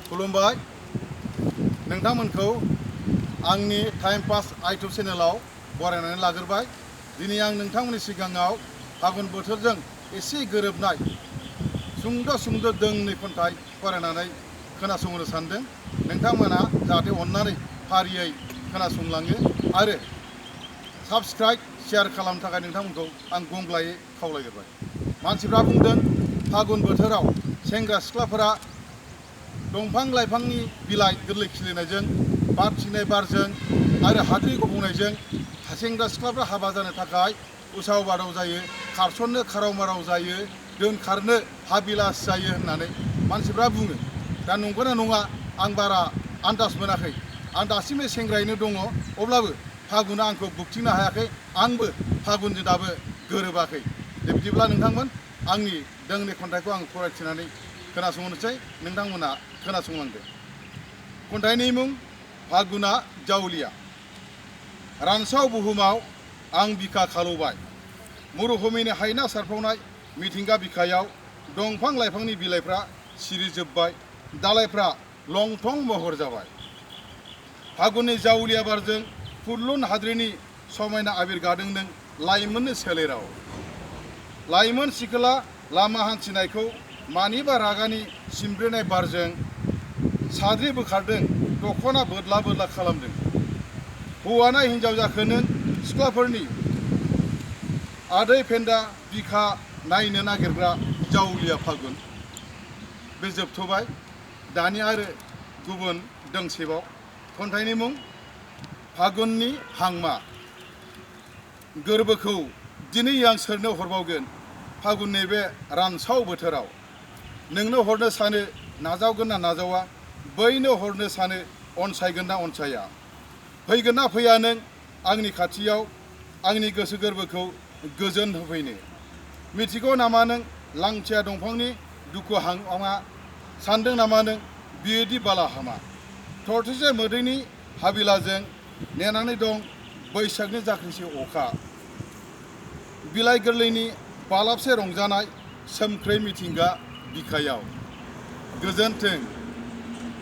खुलुमबाय नोंथांमोनखौ आंनि time pass आइटुब चेनेलाव बरायनानै लाग्रोबाय। दिनै आं नोंथांमोननि सिगाङाव फागुन बोथोरजों एसे गोरोबनाय सुंद' दोंनै खन्थाइ फरायनानै खोनासंनो सानदों। नोंथांमोना जाहाथे अननानै फारियै खोनासंलाङो आरो साबस्क्राइब शेयार खालामनो थाखाय नोंथांमोनखौ आं गंग्लायै खावलायग्रोबाय। मानसिफ्रा बुंदों फागुन बोथोराव सेंग्रा सिख्लाफोरा दंफां लाइफांनि बिलाइ गोरलै खिलिनायजों बारथिंनाय बारजों आरो हाद्रि गुबुंनायजों सेंग्रा सिख्लाफ्रा हाबा जानो थाखाय उसाव बादाव जायो, खारसननो खाराव माराव जायो, दोनखारनो हाबिलास जायो होननानै मानसिफ्रा बुङो। दा नंगौना नङा आं बारा आन्दाज मोनाखै। आं दासिमबो सेंग्रायैनो दङ, अब्लाबो फागुना आंखौ बुगथिंनो हायाखै। आंबो फागुनजों दाबो गोरोबाखै। दे बिदिब्ला नोंथांमोन आंनि दोंनै खन्थाइखौ आं फरायथिनानै खोनासंनोसै, नोंथांमोना खोनासंलांदो। खन्थाइनि मुं फागुना जावलिया। रानसाव बुहुमाव आं बिखा खालौबाय। मरुभूमिनि हायना सारफावनाय मिथिंगा बिखायाव दंफां लाइफांनि बिलाइफ्रा सिरिजोब्बाय, दालाइफ्रा लंथं महर जाबाय। फागुननि जावलिया बारजों फुरलुन हाद्रिनि समायना आबिर गादों नों लाइमोननि सोलेराव। लाइमोन सिखोला लामा हान्थिनायखौ मानिबा रागानि सिमब्रेनाय बारजों साद्रि बोखारदों, दख'ना बोदला बोदला खालामदों। हौवाना हिन्जाव जाखो नों सिख्लाफोरनि आदै फेन्दा बिखा नायनो नागिरग्रा जावलिया फागुन। बे जोबथ'बाय। दानि आरो गुबुन दोंसेबाव। खन्थाइनि मुं फागुननि हांमा। गोरबोखौ दिनै आं सोरनो हरबावगोन फागुननि बे रानसाव बोथोराव। नोंनो हरनो सानो नाजावगोन ना नाजावा, बैनो हरनो सानो अनसायगोन ना अनसाया। फैगोन ना फैया नों आंनि खाथियाव आंनि गोसो गोरबोखौ गोजोन होफैनो। मिथिगौ नामा नों लांथिया दंफांनि दुखु हांमा, सानदों नामा नों बियोदि बालाहामा। थरथिसे मोदैनि हाबिलाजों नेनानै दं बैसागनि जाख्रिसे अखा। बिलाइ गोरलैनि बालाबसे रंजानाय सोमख्रै मिथिंगा बिखायाव। गोजोन्थों।